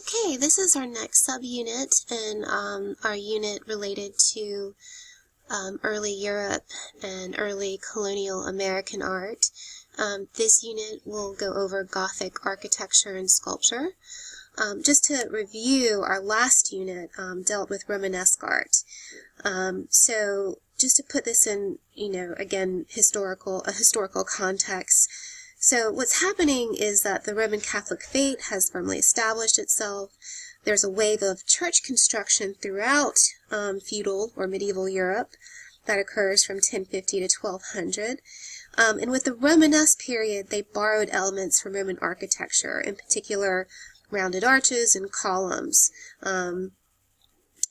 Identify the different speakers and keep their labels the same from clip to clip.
Speaker 1: Okay, this is our next subunit in our unit related to early Europe and early colonial American art. This unit will go over Gothic architecture and sculpture. Just to review, our last unit dealt with Romanesque art. So just to put this in, again, a historical context. So what's happening is that the Roman Catholic faith has firmly established itself. There's a wave of church construction throughout feudal or medieval Europe that occurs from 1050 to 1200. And with the Romanesque period, they borrowed elements from Roman architecture, in particular rounded arches and columns. And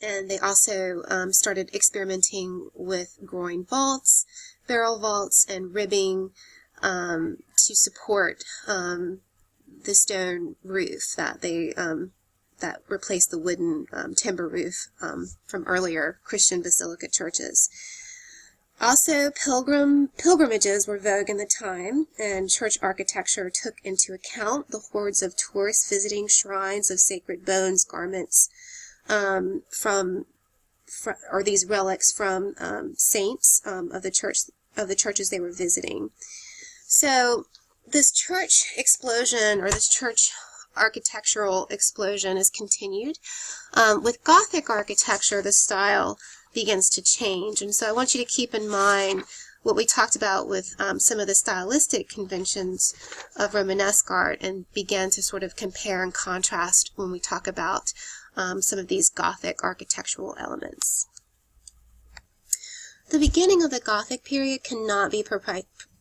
Speaker 1: they also started experimenting with groin vaults, barrel vaults, and ribbing to support the stone roof that they that replaced the wooden timber roof from earlier Christian basilica churches. Also, pilgrimages were vogue in the time, and church architecture took into account the hordes of tourists visiting shrines of sacred bones, garments or these relics from saints of the churches they were visiting. So this church explosion, or this church architectural explosion, is continued. With Gothic architecture, the style begins to change. And so I want you to keep in mind what we talked about with some of the stylistic conventions of Romanesque art, and begin to sort of compare and contrast when we talk about some of these Gothic architectural elements. The beginning of the Gothic period cannot be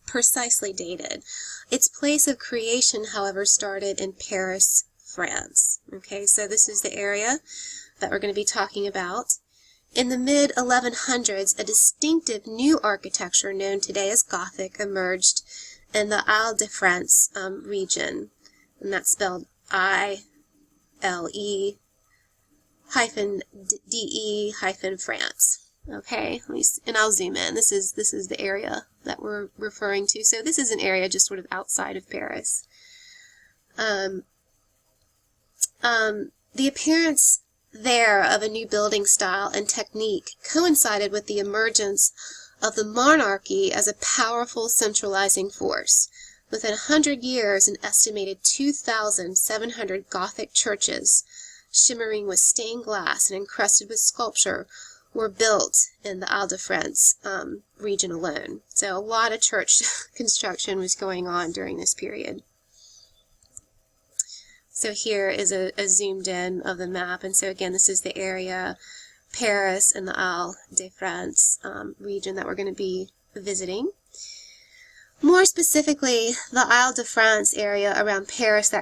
Speaker 1: precisely dated. Its place of creation, however, started in Paris, France. Okay, so this is the area that we're going to be talking about. In the mid-1100s, a distinctive new architecture known today as Gothic emerged in the Ile-de-France region, and that's spelled I-L-E-D-E-France. Okay, and I'll zoom in. This is the area that we're referring to. So this is an area just sort of outside of Paris. The appearance there of a new building style and technique coincided with the emergence of the monarchy as a powerful centralizing force. Within 100 years, an estimated 2,700 Gothic churches, shimmering with stained glass and encrusted with sculpture, were built in the Ile-de-France region alone. So a lot of church construction was going on during this period. So here is a zoomed in of the map. And so again, this is the area, Paris and the Ile-de-France region that we're going to be visiting. More specifically, the Ile-de-France area around Paris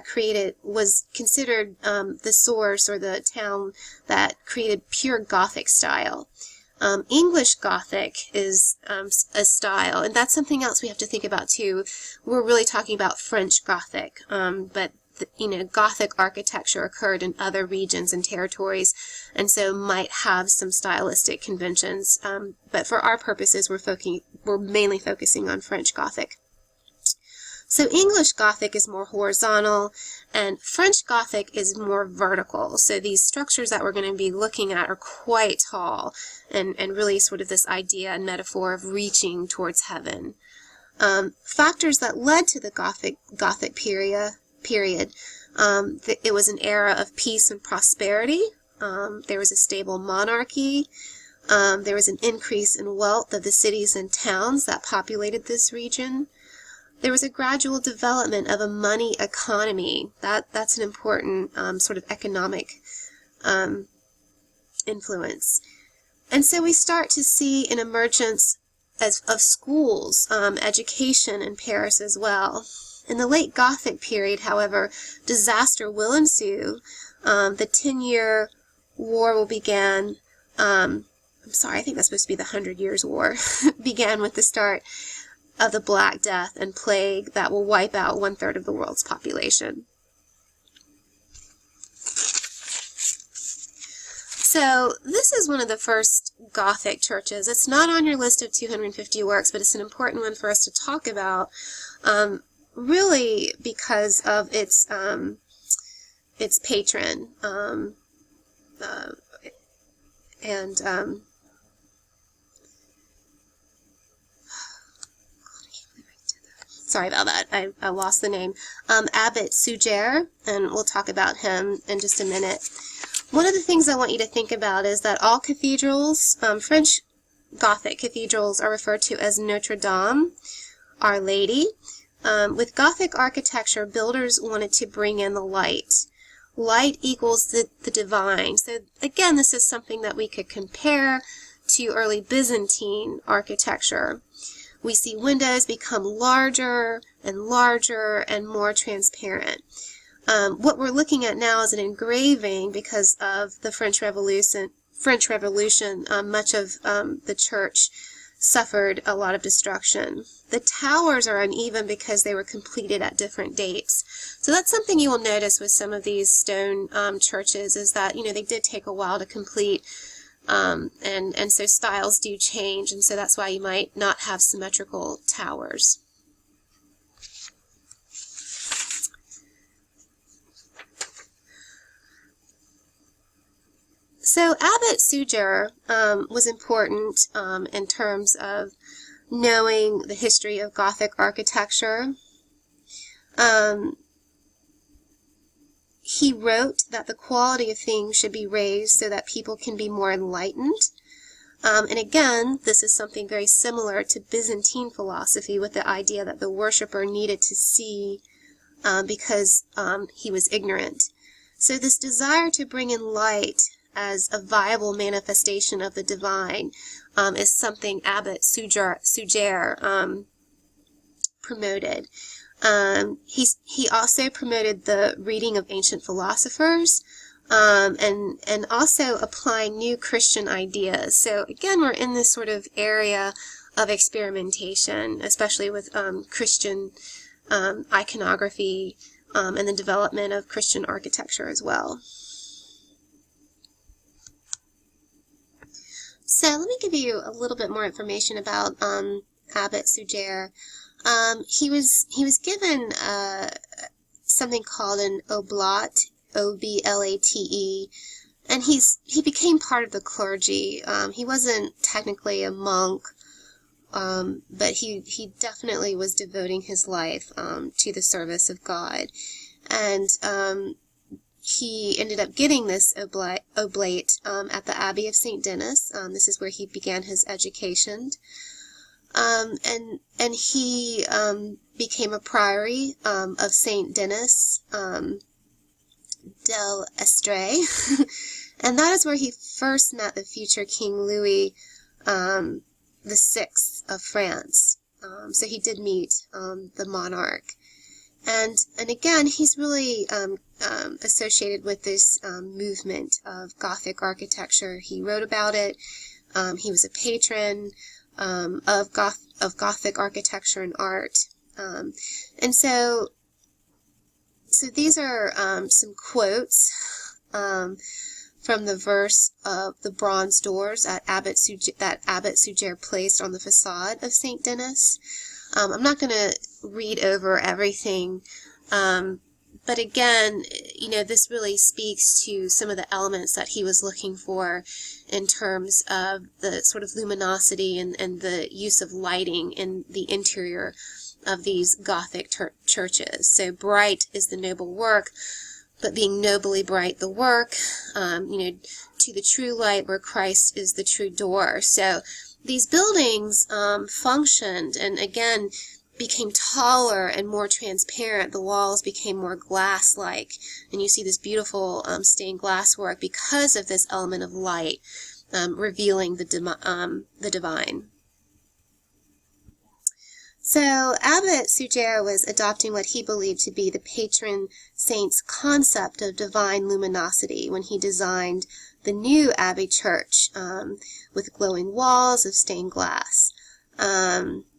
Speaker 1: was considered the source, or the town that created pure Gothic style. English Gothic is a style, and that's something else we have to think about too. We're really talking about French Gothic, but Gothic architecture occurred in other regions and territories, and so might have some stylistic conventions. But for our purposes, we're mainly focusing on French Gothic. So English Gothic is more horizontal, and French Gothic is more vertical. So these structures that we're going to be looking at are quite tall, and really sort of this idea and metaphor of reaching towards heaven. Factors that led to the Gothic period. It was an era of peace and prosperity. There was a stable monarchy. There was an increase in wealth of the cities and towns that populated this region. There was a gradual development of a money economy. That's an important sort of economic influence. And so we start to see an emergence of schools, education in Paris as well. In the late Gothic period, however, disaster will ensue. The 10-year war will begin. I think that's supposed to be the 100 Years' War. Began with the start of the Black Death and plague that will wipe out 1/3 of the world's population. So this is one of the first Gothic churches. It's not on your list of 250 works, but it's an important one for us to talk about. Really because of its its patron. Sorry about that. I lost the name. Abbot Suger, and we'll talk about him in just a minute. One of the things I want you to think about is that all cathedrals, French Gothic cathedrals, are referred to as Notre Dame, Our Lady. With Gothic architecture, builders wanted to bring in the light. Light equals the divine. So again, this is something that we could compare to early Byzantine architecture. We see windows become larger and larger and more transparent. What we're looking at now is an engraving because of the French Revolution. Much of the church suffered a lot of destruction. The towers are uneven because they were completed at different dates. So that's something you will notice with some of these stone churches, is that, they did take a while to complete. And so styles do change, and so that's why you might not have symmetrical towers. So Abbot Suger was important in terms of knowing the history of Gothic architecture. He wrote that the quality of things should be raised so that people can be more enlightened. And again, this is something very similar to Byzantine philosophy, with the idea that the worshiper needed to see because he was ignorant. So this desire to bring in light as a viable manifestation of the divine is something Abbot Suger promoted. He also promoted the reading of ancient philosophers, and also applying new Christian ideas. So again, we're in this sort of area of experimentation, especially with Christian iconography and the development of Christian architecture as well. So let me give you a little bit more information about Abbot Suger. He was given something called an oblate, O-B-L-A-T-E, and he became part of the clergy. He wasn't technically a monk, but he definitely was devoting his life to the service of God, and he ended up getting this oblate at the Abbey of St. Denis. This is where he began his education. And he became a priory of St. Denis del Estre, and that is where he first met the future King Louis VI of France. So he did meet the monarch. And again, he's really associated with this movement of Gothic architecture. He wrote about it. He was a patron of Gothic architecture and art. And so these are some quotes from the verse of the bronze doors that Abbot Suger placed on the facade of St. Denis. I'm not going to read over everything, but again, this really speaks to some of the elements that he was looking for in terms of the sort of luminosity and the use of lighting in the interior of these Gothic churches. So bright is the noble work, but being nobly bright the work, to the true light where Christ is the true door. So these buildings functioned and again became taller and more transparent. The walls became more glass-like, and you see this beautiful stained glass work because of this element of light revealing the divine. So Abbot Suger was adopting what he believed to be the patron saint's concept of divine luminosity when he designed the new Abbey church with glowing walls of stained glass.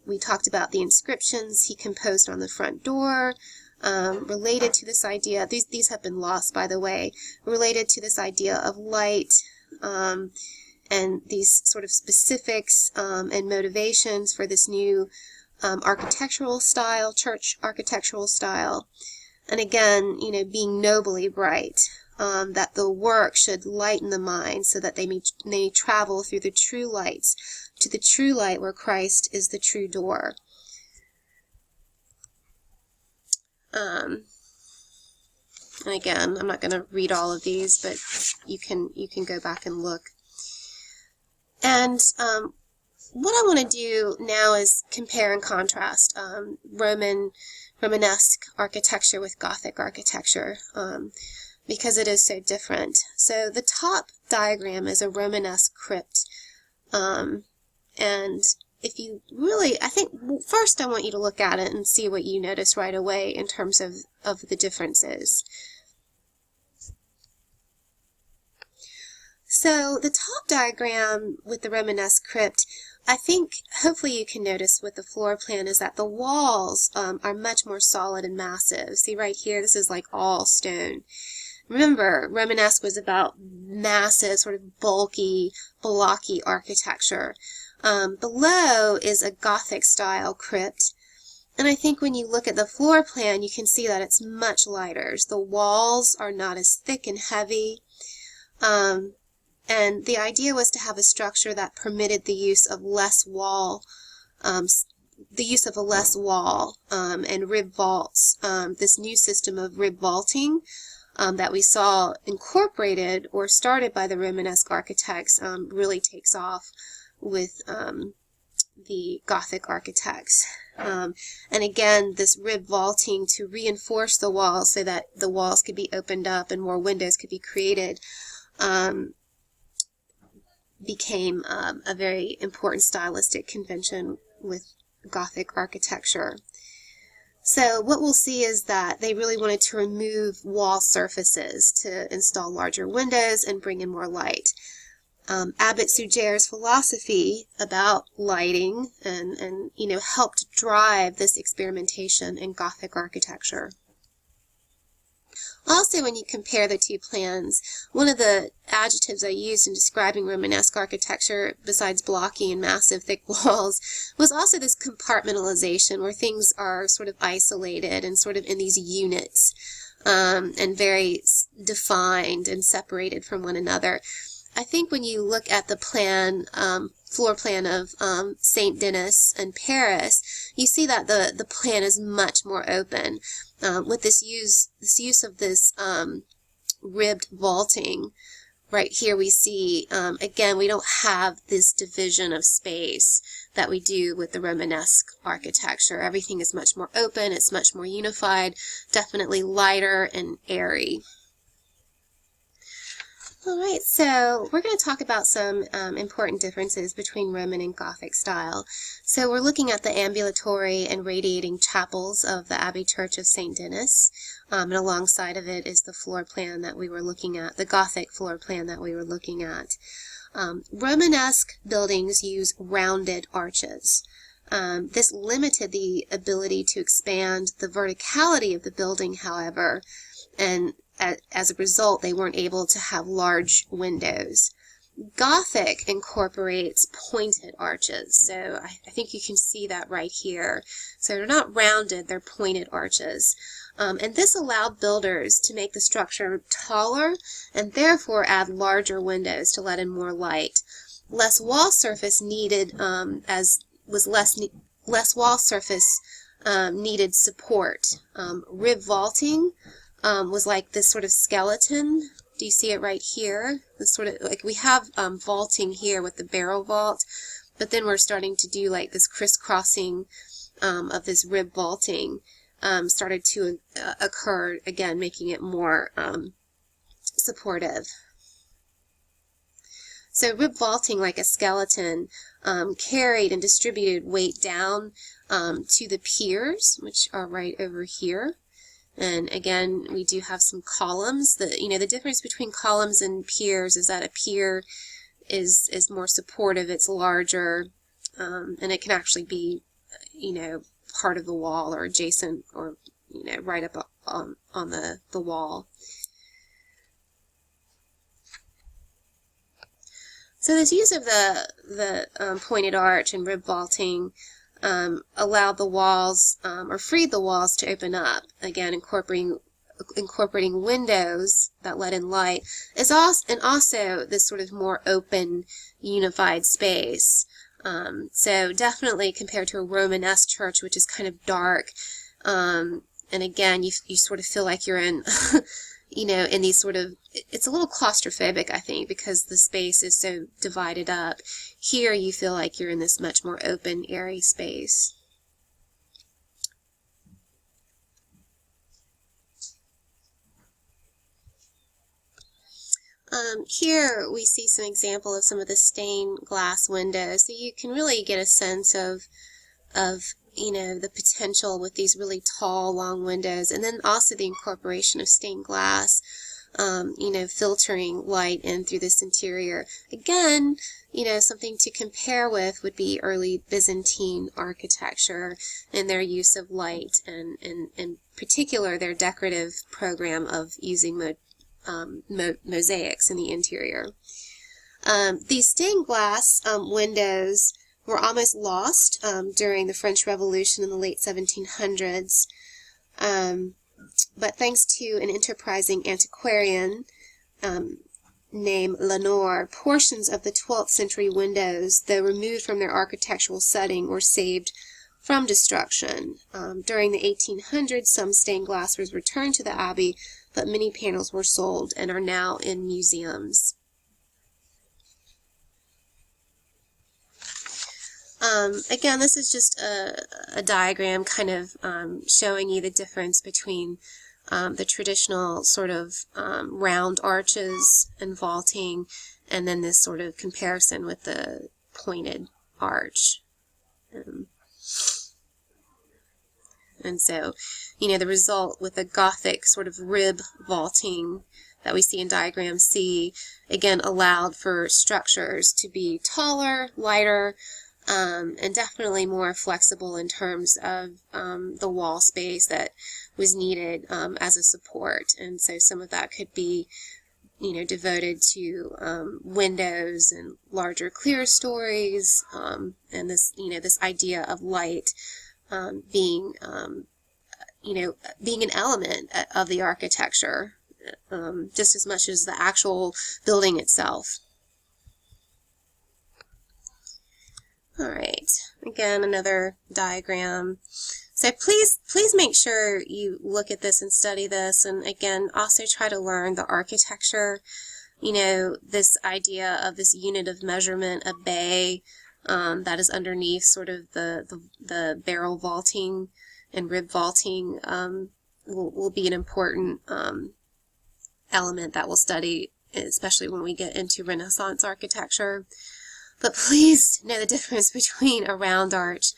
Speaker 1: We talked about the inscriptions he composed on the front door, related to this idea. These have been lost, by the way, related to this idea of light and these sort of specifics and motivations for this new architectural style, church architectural style. And again, being nobly bright, that the work should lighten the mind so that they may travel through the true lights to the true light where Christ is the true door. And again, I'm not going to read all of these, but you can go back and look. And what I want to do now is compare and contrast Romanesque architecture with Gothic architecture, because it is so different. So the top diagram is a Romanesque crypt, and if you really, I think, first I want you to look at it and see what you notice right away in terms of the differences. So the top diagram with the Romanesque crypt, I think hopefully you can notice with the floor plan is that the walls are much more solid and massive. See right here, this is like all stone. Remember, Romanesque was about massive, sort of bulky, blocky architecture. Below is a Gothic-style crypt, and I think when you look at the floor plan, you can see that it's much lighter. The walls are not as thick and heavy, and the idea was to have a structure that permitted the use of less wall, and rib vaults. This new system of rib vaulting that we saw incorporated or started by the Romanesque architects really takes off with the Gothic architects. And again, this rib vaulting to reinforce the walls so that the walls could be opened up and more windows could be created became a very important stylistic convention with Gothic architecture. So what we'll see is that they really wanted to remove wall surfaces to install larger windows and bring in more light. Abbot Suger's philosophy about lighting and helped drive this experimentation in Gothic architecture. Also, when you compare the two plans, one of the adjectives I used in describing Romanesque architecture, besides blocky and massive thick walls, was also this compartmentalization, where things are sort of isolated and sort of in these units, and very defined and separated from one another. I think when you look at the plan, floor plan of St. Denis and Paris, you see that the plan is much more open. With this use of this ribbed vaulting, right here we see, again, we don't have this division of space that we do with the Romanesque architecture. Everything is much more open, it's much more unified, definitely lighter and airy. Alright, so we're going to talk about some important differences between Roman and Gothic style. So we're looking at the ambulatory and radiating chapels of the Abbey Church of St. Denis, and alongside of it is the floor plan that we were looking at, the Gothic floor plan that we were looking at. Romanesque buildings use rounded arches. This limited the ability to expand the verticality of the building, however, and as a result, they weren't able to have large windows. Gothic incorporates pointed arches, so I think you can see that right here. So they're not rounded, they're pointed arches. And this allowed builders to make the structure taller and therefore add larger windows to let in more light. Less wall surface needed, less wall surface needed support. Rib vaulting was like this sort of skeleton. Do you see it right here? This sort of, like we have vaulting here with the barrel vault, but then we're starting to do like this crisscrossing of this rib vaulting started to occur, again, making it more supportive. So rib vaulting, like a skeleton, carried and distributed weight down to the piers, which are right over here. And again, we do have some columns. The difference between columns and piers is that a pier is more supportive, it's larger, and it can actually be, part of the wall or adjacent or, right up on the wall. So this use of the pointed arch and rib vaulting allowed the walls, or freed the walls to open up, again incorporating windows that let in light, and also this sort of more open, unified space. So definitely compared to a Romanesque church, which is kind of dark, and again, you sort of feel like you're in, in these sort of, it's a little claustrophobic, I think, because the space is so divided up. Here you feel like you're in this much more open, airy space. Here we see some example of some of the stained glass windows, so you can really get a sense of the potential with these really tall, long windows, and then also the incorporation of stained glass, filtering light in through this interior. Again, something to compare with would be early Byzantine architecture and their use of light, and in particular their decorative program of using mosaics in the interior. These stained glass windows were almost lost during the French Revolution in the late 1700s, but thanks to an enterprising antiquarian named Lenoir, portions of the 12th century windows, though removed from their architectural setting, were saved from destruction. During the 1800s, some stained glass was returned to the Abbey, but many panels were sold and are now in museums. Again, this is just a diagram kind of showing you the difference between the traditional sort of round arches and vaulting, and then this sort of comparison with the pointed arch. And so, the result with the Gothic sort of rib vaulting that we see in diagram C, again, allowed for structures to be taller, lighter, and definitely more flexible in terms of the wall space that was needed as a support. And so some of that could be, devoted to windows and larger clear stories, and this, this idea of light being an element of the architecture, just as much as the actual building itself. All right, again, another diagram. So please make sure you look at this and study this, and again, also try to learn the architecture. This idea of this unit of measurement, a bay, that is underneath sort of the barrel vaulting and rib vaulting, will be an important element that we'll study, especially when we get into Renaissance architecture. But please know the difference between a round arch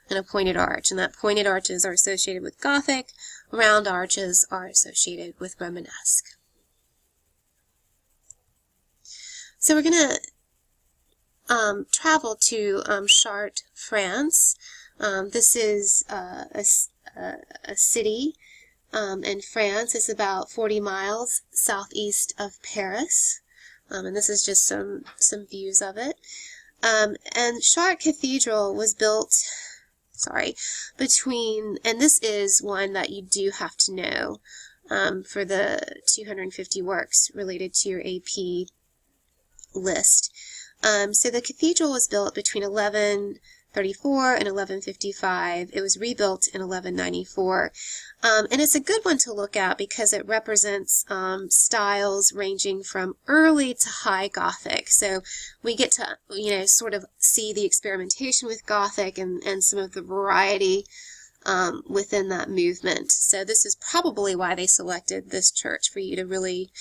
Speaker 1: and a pointed arch, and that pointed arches are associated with Gothic, round arches are associated with Romanesque. So we're going to travel to Chartres, France. This is a city in France. It's about 40 miles southeast of Paris, and this is just some views of it. And Chartres Cathedral was built, and this is one that you do have to know for the 250 works related to your AP list. So the cathedral was built between 1134 and 1155. It was rebuilt in 1194. And it's a good one to look at because it represents styles ranging from early to high Gothic. So we get to, sort of see the experimentation with Gothic and some of the variety within that movement. So this is probably why they selected this church for you to really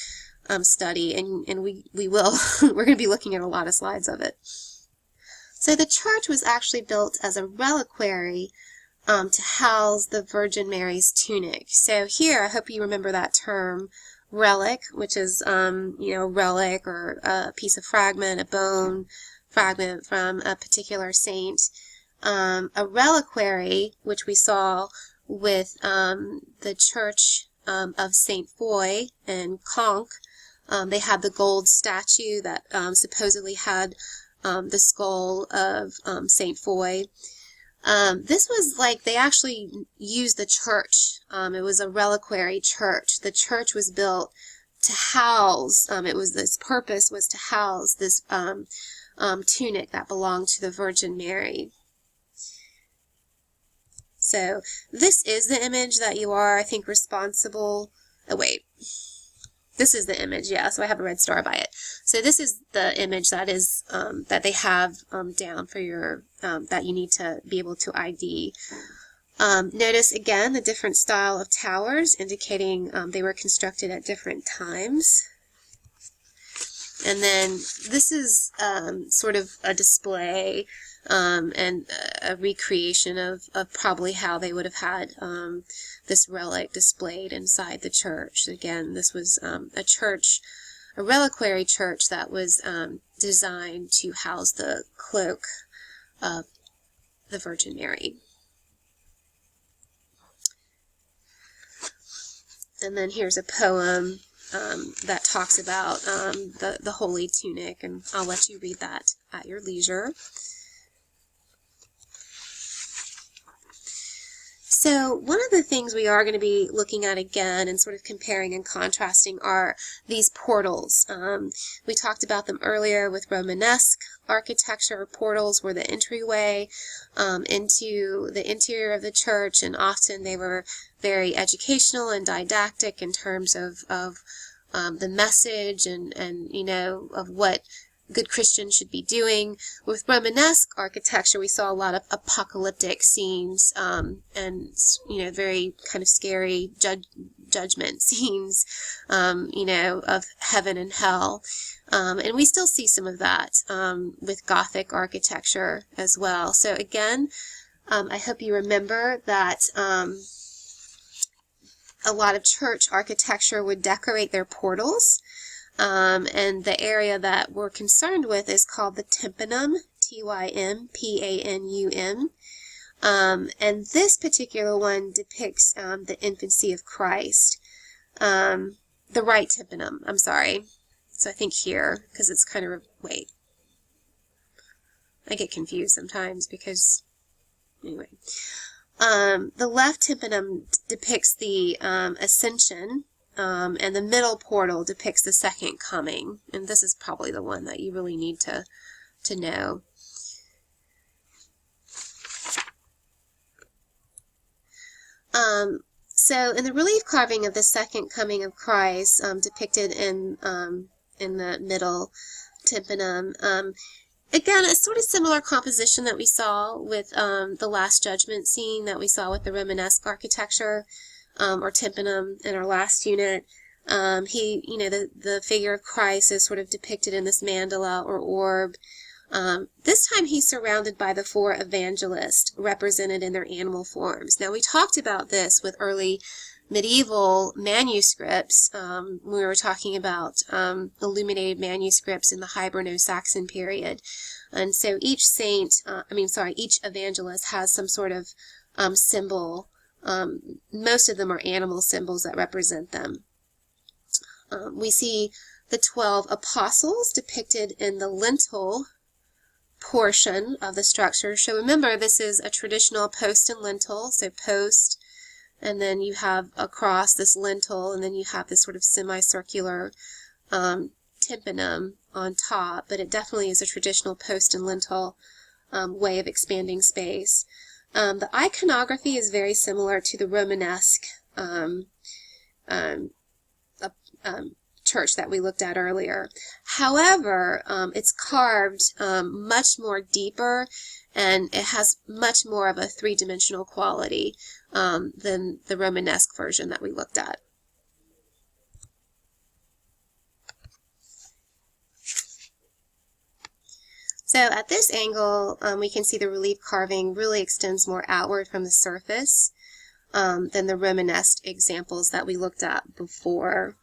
Speaker 1: study, and we will. We're going to be looking at a lot of slides of it. So the church was actually built as a reliquary to house the Virgin Mary's tunic. So here, I hope you remember that term, relic, which is, a relic or a piece of fragment, a bone fragment from a particular saint. A reliquary, which we saw with the church of Saint Foy in Conques. They had the gold statue that supposedly had the skull of Saint Foy. This was like they actually used the church. It was a reliquary church. The church was built to house, its purpose was to house this tunic that belonged to the Virgin Mary. So this is the image that you are, I think, responsible. Oh, wait. This is the image, yeah, so I have a red star by it. So this is the image that is, that they have down for your, that you need to be able to ID. Notice again the different style of towers, indicating they were constructed at different times. And then this is sort of a display and a recreation of probably how they would have had this relic displayed inside the church. Again, this was a church, a reliquary church that was designed to house the cloak of the Virgin Mary. And then here's a poem that talks about the holy tunic, and I'll let you read that at your leisure. So one of the things we are going to be looking at again and sort of comparing and contrasting are these portals. We talked about them earlier with Romanesque architecture. Portals were the entryway into the interior of the church, and often they were very educational and didactic in terms of the message and you know, of what good Christians should be doing. With Romanesque architecture, we saw a lot of apocalyptic scenes and, you know, very kind of scary judgment scenes, you know, of heaven and hell. And we still see some of that with Gothic architecture as well. So again, I hope you remember that a lot of church architecture would decorate their portals. And the area that we're concerned with is called the tympanum, Tympanum. And this particular one depicts the infancy of Christ. The right tympanum, I'm sorry. So I think here, because it's kind of, wait. I get confused sometimes because, anyway. The left tympanum depicts the ascension. And the middle portal depicts the second coming, and this is probably the one that you really need to know. So in the relief carving of the second coming of Christ, depicted in the middle tympanum, again, a sort of similar composition that we saw with the Last Judgment scene that we saw with the Romanesque architecture. Or tympanum in our last unit. You know, the figure of Christ is sort of depicted in this mandala or orb. This time he's surrounded by the four evangelists represented in their animal forms. Now, we talked about this with early medieval manuscripts. We were talking about illuminated manuscripts in the Hiberno-Saxon period. And so each saint, each evangelist has some sort of symbol. Most of them are animal symbols that represent them. We see the 12 apostles depicted in the lintel portion of the structure. So remember, this is a traditional post and lintel, so post, and then you have across this lintel, and then you have this sort of semicircular tympanum on top, but it definitely is a traditional post and lintel way of expanding space. The iconography is very similar to the Romanesque church that we looked at earlier. However, it's carved much more deeper, and it has much more of a three-dimensional quality than the Romanesque version that we looked at. So at this angle, we can see the relief carving really extends more outward from the surface than the Romanesque examples that we looked at before.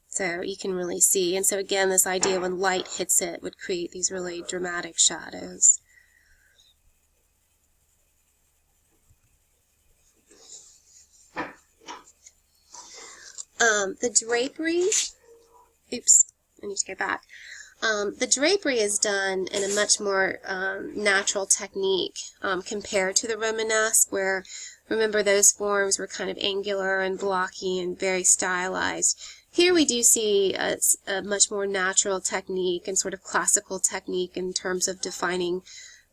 Speaker 1: So you can really see. And so again, this idea when light hits it would create these really dramatic shadows. The drapery, I need to go back. The drapery is done in a much more natural technique compared to the Romanesque, where, remember, those forms were kind of angular and blocky and very stylized. Here we do see a much more natural technique and sort of classical technique in terms of defining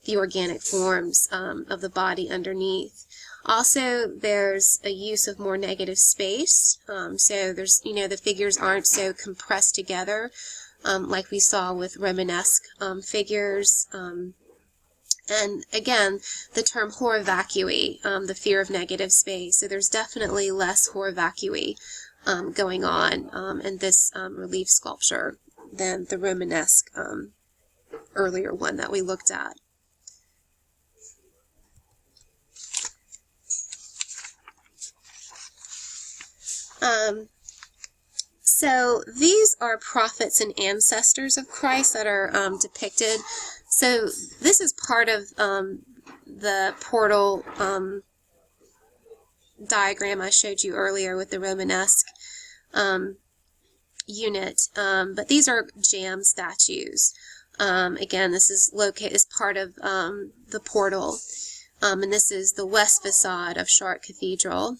Speaker 1: the organic forms of the body underneath. Also, there's a use of more negative space, so there's, the figures aren't so compressed together like we saw with Romanesque figures. And again, the term hor vacui, the fear of negative space. So there's definitely less hor vacui going on in this relief sculpture than the Romanesque earlier one that we looked at. So these are prophets and ancestors of Christ that are depicted. So this is part of the portal diagram I showed you earlier with the Romanesque unit. But these are Jamb statues. Again, this is located as part of the portal. And this is the west facade of Chartres Cathedral.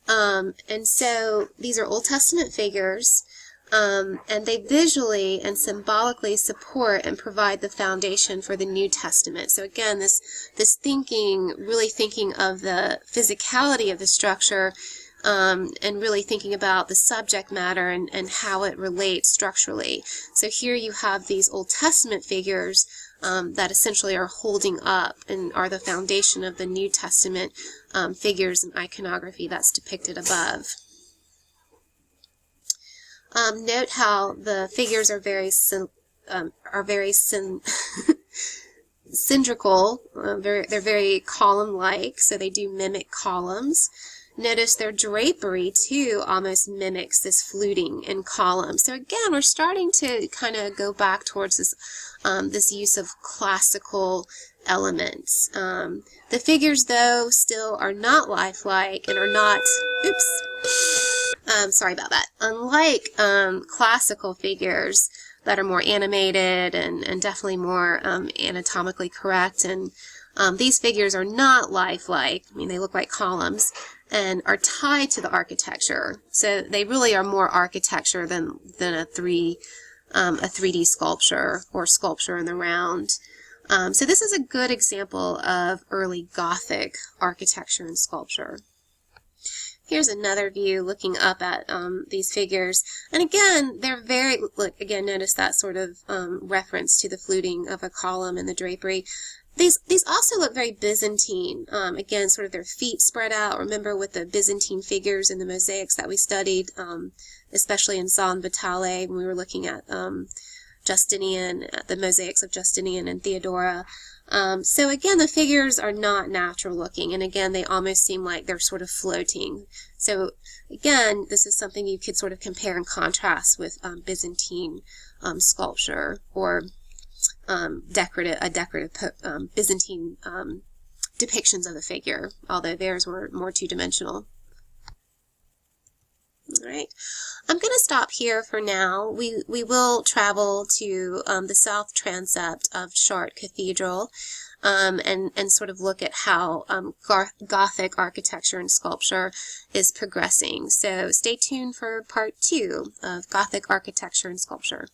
Speaker 1: And so these are Old Testament figures, and they visually and symbolically support and provide the foundation for the New Testament. So again, this thinking, really thinking of the physicality of the structure, and really thinking about the subject matter and how it relates structurally. So here you have these Old Testament figures that essentially are holding up and are the foundation of the New Testament figures and iconography that's depicted above. Note how the figures are very cylindrical. They're very column-like, so they do mimic columns. Notice their drapery, too, almost mimics this fluting in columns. So again, we're starting to kind of go back towards this, this use of classical elements. The figures, though, still are not lifelike and are not, sorry about that. Unlike classical figures that are more animated and definitely more anatomically correct, and these figures are not lifelike. I mean, they look like columns and are tied to the architecture. So they really are more architecture than a 3D sculpture or sculpture in the round. So this is a good example of early Gothic architecture and sculpture. Here's another view looking up at these figures. And again, they're very, look, again, notice that sort of reference to the fluting of a column and the drapery. These also look very Byzantine. Again, sort of their feet spread out. Remember with the Byzantine figures in the mosaics that we studied, especially in San Vitale when we were looking at Justinian, the mosaics of Justinian and Theodora. So again, the figures are not natural looking, and again, they almost seem like they're sort of floating. So again, this is something you could sort of compare and contrast with Byzantine sculpture or decorative Byzantine depictions of the figure, although theirs were more two-dimensional. All right, I'm going to stop here for now. We will travel to the south transept of Chartres Cathedral and sort of look at how Gothic architecture and sculpture is progressing. So stay tuned for part 2 of Gothic architecture and sculpture.